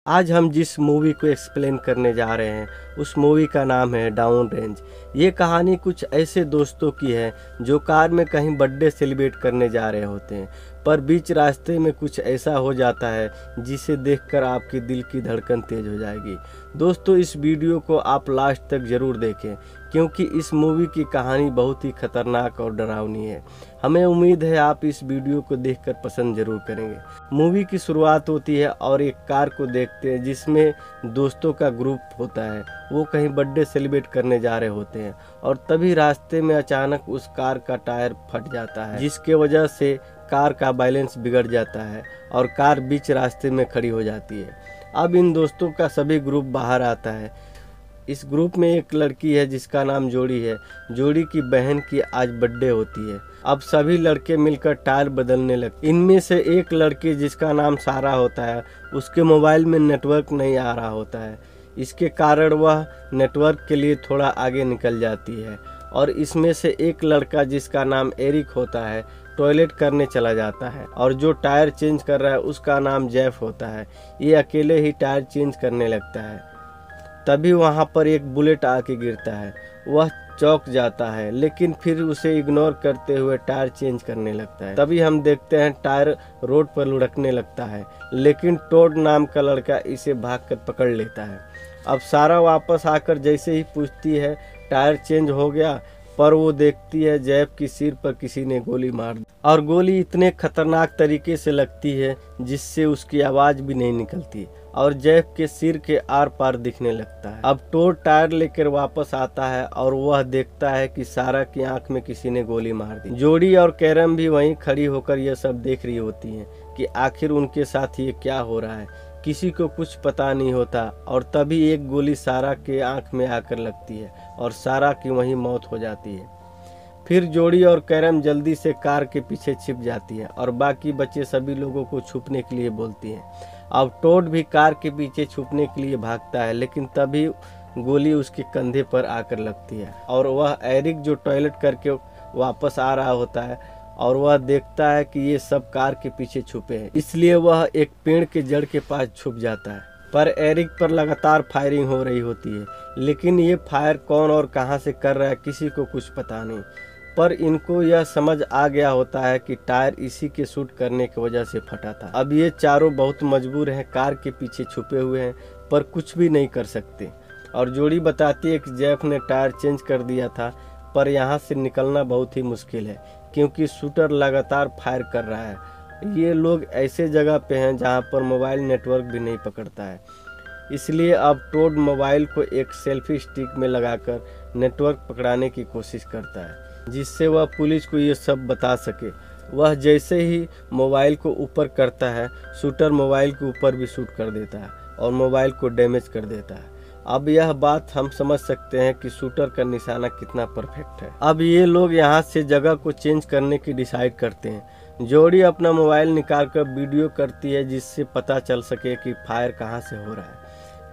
आज हम जिस मूवी को एक्सप्लेन करने जा रहे हैं उस मूवी का नाम है डाउन रेंज। ये कहानी कुछ ऐसे दोस्तों की है जो कार में कहीं बर्थडे सेलिब्रेट करने जा रहे होते हैं, पर बीच रास्ते में कुछ ऐसा हो जाता है जिसे देखकर आपके दिल की धड़कन तेज हो जाएगी। दोस्तों, इस वीडियो को आप लास्ट तक ज़रूर देखें क्योंकि इस मूवी की कहानी बहुत ही खतरनाक और डरावनी है। हमें उम्मीद है आप इस वीडियो को देखकर पसंद जरूर करेंगे। मूवी की शुरुआत होती है और एक कार को देखते हैं जिसमें दोस्तों का ग्रुप होता है। वो कहीं बर्थडे सेलिब्रेट करने जा रहे होते हैं और तभी रास्ते में अचानक उस कार का टायर फट जाता है, जिसके वजह से कार का बैलेंस बिगड़ जाता है और कार बीच रास्ते में खड़ी हो जाती है। अब इन दोस्तों का सभी ग्रुप बाहर आता है। इस ग्रुप में एक लड़की है जिसका नाम जोड़ी है। जोड़ी की बहन की आज बर्थडे होती है। अब सभी लड़के मिलकर टायर बदलने लगते। इनमें से एक लड़की जिसका नाम सारा होता है, उसके मोबाइल में नेटवर्क नहीं आ रहा होता है। इसके कारण वह नेटवर्क के लिए थोड़ा आगे निकल जाती है और इसमें से एक लड़का जिसका नाम एरिक होता है टॉयलेट करने चला जाता है और जो टायर चेंज कर रहा है उसका नाम जेफ होता है। ये अकेले ही टायर चेंज करने लगता है। तभी वहाँ पर एक बुलेट आके गिरता है। वह चौंक जाता है लेकिन फिर उसे इग्नोर करते हुए टायर चेंज करने लगता है। तभी हम देखते हैं टायर रोड पर लुढ़कने लगता है, लेकिन टोड नाम का लड़का इसे भागकर पकड़ लेता है। अब सारा वापस आकर जैसे ही पूछती है टायर चेंज हो गया, पर वो देखती है जैफ की सिर पर किसी ने गोली मार दी और गोली इतने खतरनाक तरीके से लगती है जिससे उसकी आवाज़ भी नहीं निकलती और जैफ के सिर के आर पार दिखने लगता है। अब टोड टायर लेकर वापस आता है और वह देखता है कि सारा की आंख में किसी ने गोली मार दी। जोड़ी और कैरम भी वहीं खड़ी होकर यह सब देख रही होती हैं कि आखिर उनके साथ ये क्या हो रहा है। किसी को कुछ पता नहीं होता और तभी एक गोली सारा के आंख में आकर लगती है और सारा की वहीं मौत हो जाती है। फिर जोड़ी और कैरम जल्दी से कार के पीछे छिप जाती है और बाकी बच्चे सभी लोगों को छुपने के लिए बोलती हैं। अब टोड भी कार के पीछे छुपने के लिए भागता है, लेकिन तभी गोली उसके कंधे पर आकर लगती है और वह एरिक जो टॉयलेट करके वापस आ रहा होता है और वह देखता है कि ये सब कार के पीछे छुपे हैं, इसलिए वह एक पेड़ के जड़ के पास छुप जाता है। पर एरिक पर लगातार फायरिंग हो रही होती है, लेकिन ये फायर कौन और कहां से कर रहा है किसी को कुछ पता नहीं। पर इनको यह समझ आ गया होता है कि टायर इसी के शूट करने की वजह से फटा था। अब ये चारों बहुत मजबूर हैं, कार के पीछे छुपे हुए हैं पर कुछ भी नहीं कर सकते। और जोड़ी बताती है कि जेफ ने टायर चेंज कर दिया था, पर यहाँ से निकलना बहुत ही मुश्किल है क्योंकि शूटर लगातार फायर कर रहा है। ये लोग ऐसे जगह पे हैं जहाँ पर मोबाइल नेटवर्क भी नहीं पकड़ता है, इसलिए अब टोड मोबाइल को एक सेल्फी स्टिक में लगाकर नेटवर्क पकड़ाने की कोशिश करता है जिससे वह पुलिस को ये सब बता सके। वह जैसे ही मोबाइल को ऊपर करता है, शूटर मोबाइल के ऊपर भी शूट कर देता है और मोबाइल को डैमेज कर देता है। अब यह बात हम समझ सकते हैं कि शूटर का निशाना कितना परफेक्ट है। अब ये लोग यहाँ से जगह को चेंज करने की डिसाइड करते हैं। जोड़ी अपना मोबाइल निकाल कर वीडियो करती है जिससे पता चल सके कि फायर कहाँ से हो रहा है।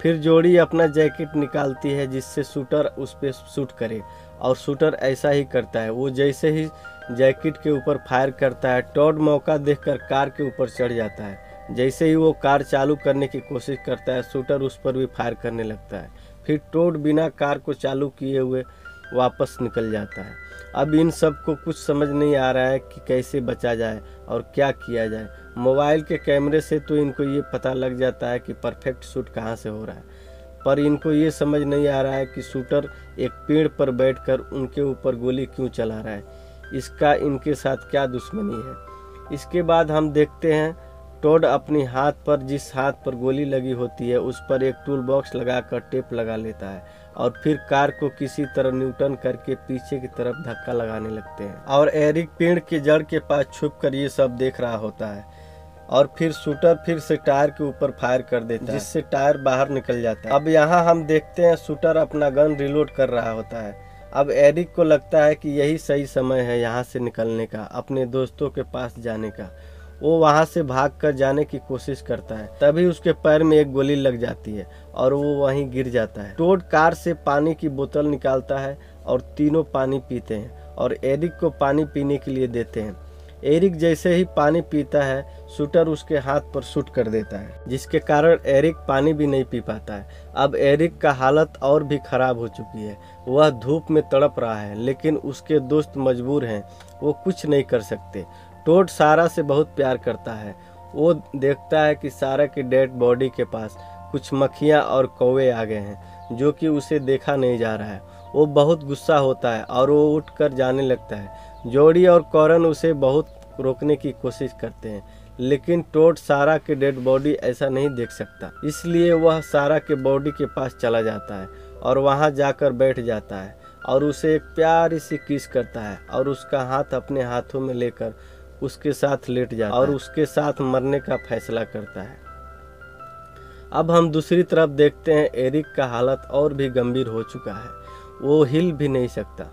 फिर जोड़ी अपना जैकेट निकालती है जिससे शूटर उस पर शूट करे और शूटर ऐसा ही करता है। वो जैसे ही जैकेट के ऊपर फायर करता है, टॉड मौका देखकर कार के ऊपर चढ़ जाता है। जैसे ही वो कार चालू करने की कोशिश करता है, शूटर उस पर भी फायर करने लगता है। फिर टोड बिना कार को चालू किए हुए वापस निकल जाता है। अब इन सब को कुछ समझ नहीं आ रहा है कि कैसे बचा जाए और क्या किया जाए। मोबाइल के कैमरे से तो इनको ये पता लग जाता है कि परफेक्ट शूट कहाँ से हो रहा है, पर इनको ये समझ नहीं आ रहा है कि शूटर एक पेड़ पर बैठकर उनके ऊपर गोली क्यों चला रहा है। इसका इनके साथ क्या दुश्मनी है। इसके बाद हम देखते हैं टोड अपनी हाथ पर, जिस हाथ पर गोली लगी होती है उस पर एक टूल बॉक्स लगाकर टेप लगा लेता है और फिर कार को किसी तरह न्यूटन करके पीछे की तरफ धक्का लगाने लगते हैं। और एरिक पेड़ के जड़ के पास छुपकर ये सब देख रहा होता है और फिर शूटर फिर से टायर के ऊपर फायर कर देता है, जिससे टायर बाहर निकल जाता है। अब यहाँ हम देखते हैं शूटर अपना गन रिलोड कर रहा होता है। अब एरिक को लगता है कि यही सही समय है यहाँ से निकलने का, अपने दोस्तों के पास जाने का। वो वहाँ से भागकर जाने की कोशिश करता है, तभी उसके पैर में एक गोली लग जाती है और वो वहीं गिर जाता है। टोड कार से पानी की बोतल निकालता है और तीनों पानी पीते हैं और एरिक को पानी पीने के लिए देते हैं। एरिक जैसे ही पानी पीता है, शूटर उसके हाथ पर शूट कर देता है, जिसके कारण एरिक पानी भी नहीं पी पाता है। अब एरिक का हालत और भी खराब हो चुकी है। वह धूप में तड़प रहा है, लेकिन उसके दोस्त मजबूर हैं, वो कुछ नहीं कर सकते। टोड सारा से बहुत प्यार करता है। वो देखता है कि सारा की डेड बॉडी के पास कुछ मक्खियाँ और कौवे आ गए हैं, जो कि उसे देखा नहीं जा रहा है। वो बहुत गुस्सा होता है और वो उठकर जाने लगता है। जोडी और कॉरन उसे बहुत रोकने की कोशिश करते हैं, लेकिन टोड सारा के डेड बॉडी ऐसा नहीं देख सकता। इसलिए वह सारा के बॉडी के पास चला जाता है और वहां जाकर बैठ जाता है और उसे एक प्यारी सी किस करता है और उसका हाथ अपने हाथों में लेकर उसके साथ लेट जाता है और उसके साथ मरने का फैसला करता है। अब हम दूसरी तरफ देखते हैं एरिक का हालत और भी गंभीर हो चुका है। वो हिल भी नहीं सकता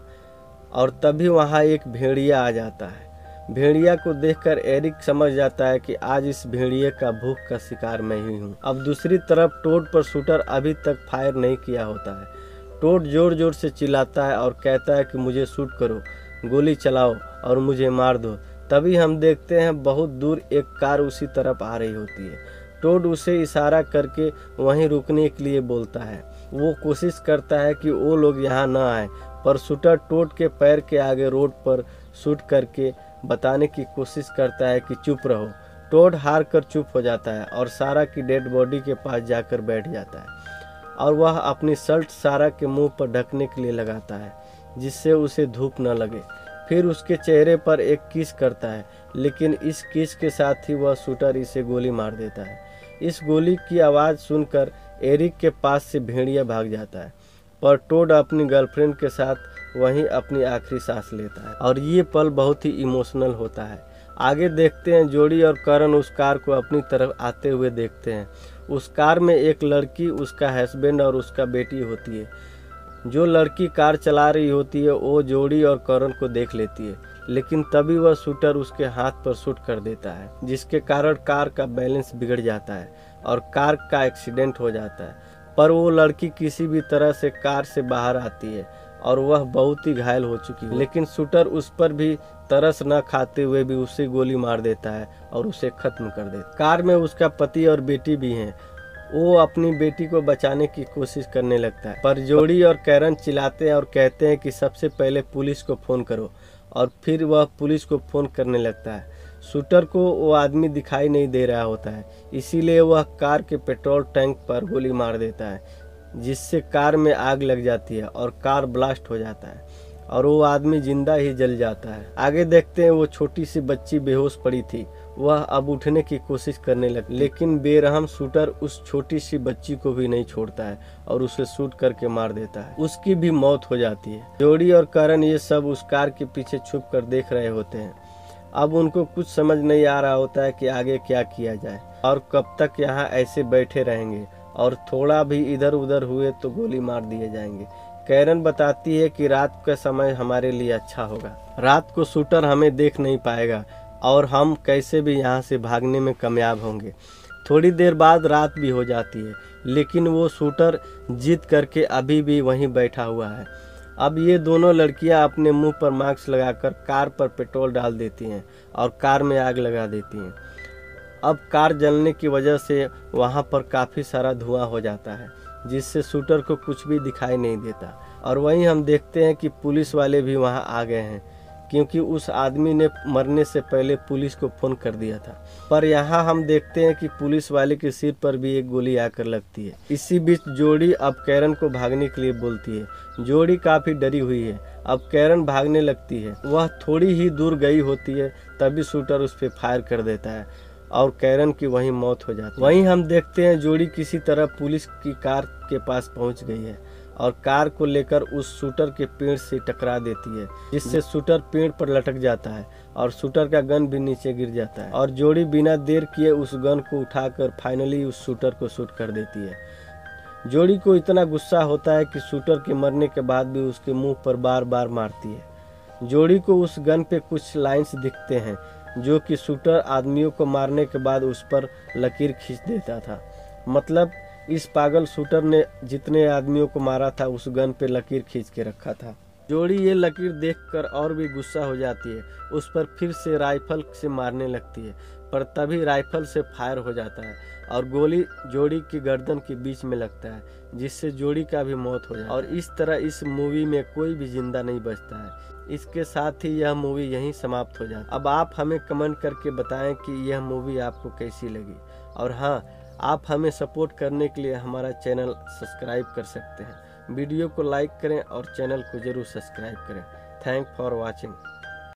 और तभी वहाँ एक भेड़िया आ जाता है। भेड़िया को देखकर एरिक समझ जाता है कि आज इस भेड़िए का भूख का शिकार मैं ही हूँ। अब दूसरी तरफ टोड पर शूटर अभी तक फायर नहीं किया होता है। टोड जोर जोर से चिल्लाता है और कहता है कि मुझे शूट करो, गोली चलाओ और मुझे मार दो। तभी हम देखते हैं बहुत दूर एक कार उसी तरफ आ रही होती है। टोड उसे इशारा करके वहीं रुकने के लिए बोलता है। वो कोशिश करता है कि वो लोग यहाँ न आए, पर शूटर टोड के पैर के आगे रोड पर शूट करके बताने की कोशिश करता है कि चुप रहो। टोड हार कर चुप हो जाता है और सारा की डेड बॉडी के पास जाकर बैठ जाता है और वह अपनी शर्ट सारा के मुंह पर ढकने के लिए लगाता है, जिससे उसे धूप न लगे। फिर उसके चेहरे पर एक किस करता है, लेकिन इस किस के साथ ही वह शूटर इसे गोली मार देता है। इस गोली की आवाज़ सुनकर एरिक के पास से भेड़िया भाग जाता है, पर टोड अपनी गर्लफ्रेंड के साथ वहीं अपनी आखिरी सांस लेता है और ये पल बहुत ही इमोशनल होता है। आगे देखते हैं जोडी और करण उस कार को अपनी तरफ आते हुए देखते हैं। उस कार में एक लड़की, उसका हस्बैंड और उसका बेटी होती है। जो लड़की कार चला रही होती है वो जोडी और करण को देख लेती है, लेकिन तभी वह शूटर उसके हाथ पर शूट कर देता है, जिसके कारण कार का बैलेंस बिगड़ जाता है और कार का एक्सीडेंट हो जाता है। पर वो लड़की किसी भी तरह से कार से बाहर आती है और वह बहुत ही घायल हो चुकी है, लेकिन शूटर उस पर भी तरस न खाते हुए भी उसे गोली मार देता है और उसे खत्म कर देता है। कार में उसका पति और बेटी भी हैं। वो अपनी बेटी को बचाने की कोशिश करने लगता है, पर जोडी और कैरन चिल्लाते हैं और कहते हैं कि सबसे पहले पुलिस को फ़ोन करो, और फिर वह पुलिस को फ़ोन करने लगता है। शूटर को वो आदमी दिखाई नहीं दे रहा होता है, इसीलिए वह कार के पेट्रोल टैंक पर गोली मार देता है, जिससे कार में आग लग जाती है और कार ब्लास्ट हो जाता है और वो आदमी जिंदा ही जल जाता है। आगे देखते हैं वो छोटी सी बच्ची बेहोश पड़ी थी। वह अब उठने की कोशिश करने लगी, लेकिन बेरहम शूटर उस छोटी सी बच्ची को भी नहीं छोड़ता है और उसे शूट करके मार देता है। उसकी भी मौत हो जाती है। जोडी और करण ये सब उस कार के पीछे छुप कर देख रहे होते हैं। अब उनको कुछ समझ नहीं आ रहा होता है कि आगे क्या किया जाए और कब तक यहाँ ऐसे बैठे रहेंगे, और थोड़ा भी इधर उधर हुए तो गोली मार दिए जाएंगे। कैरन बताती है कि रात का समय हमारे लिए अच्छा होगा, रात को शूटर हमें देख नहीं पाएगा और हम कैसे भी यहाँ से भागने में कामयाब होंगे। थोड़ी देर बाद रात भी हो जाती है, लेकिन वो शूटर जिद करके अभी भी वहीं बैठा हुआ है। अब ये दोनों लड़कियां अपने मुंह पर मास्क लगाकर कार पर पेट्रोल डाल देती हैं और कार में आग लगा देती हैं। अब कार जलने की वजह से वहाँ पर काफ़ी सारा धुआं हो जाता है, जिससे शूटर को कुछ भी दिखाई नहीं देता। और वहीं हम देखते हैं कि पुलिस वाले भी वहाँ आ गए हैं, क्योंकि उस आदमी ने मरने से पहले पुलिस को फ़ोन कर दिया था। पर यहाँ हम देखते हैं कि पुलिस वाले के सिर पर भी एक गोली आकर लगती है। इसी बीच जोडी अब कैरन को भागने के लिए बोलती है। जोडी काफ़ी डरी हुई है। अब कैरन भागने लगती है। वह थोड़ी ही दूर गई होती है, तभी शूटर उस पर फायर कर देता है और कैरन की वहीं मौत हो जाती है। वहीं हम देखते हैं जोडी किसी तरह पुलिस की कार के पास पहुंच गई है और कार को लेकर उस शूटर के पेड़ से टकरा देती है, जिससे शूटर पेड़ पर लटक जाता है और शूटर का गन भी नीचे गिर जाता है और जोड़ी बिना देर किए उस गन को उठाकर फाइनली उस शूटर को शूट कर देती है। जोड़ी को इतना गुस्सा होता है कि शूटर के मरने के बाद भी उसके मुंह पर बार बार मारती है। जोड़ी को उस गन पे कुछ लाइंस दिखते हैं जो कि शूटर आदमियों को मारने के बाद उस पर लकीर खींच देता था। मतलब इस पागल शूटर ने जितने आदमियों को मारा था उस गन पे लकीर खींच के रखा था। जोड़ी ये लकीर देखकर और भी गुस्सा हो जाती है, उस पर फिर से राइफल से मारने लगती है, पर तभी राइफल से फायर हो जाता है और गोली जोड़ी की गर्दन के बीच में लगता है, जिससे जोड़ी का भी मौत हो जाता है। और इस तरह इस मूवी में कोई भी जिंदा नहीं बचता है। इसके साथ ही यह मूवी यहीं समाप्त हो जाती है। अब आप हमें कमेंट करके बताएं कि यह मूवी आपको कैसी लगी। और हाँ, आप हमें सपोर्ट करने के लिए हमारा चैनल सब्सक्राइब कर सकते हैं। वीडियो को लाइक करें और चैनल को जरूर सब्सक्राइब करें। Thank for watching.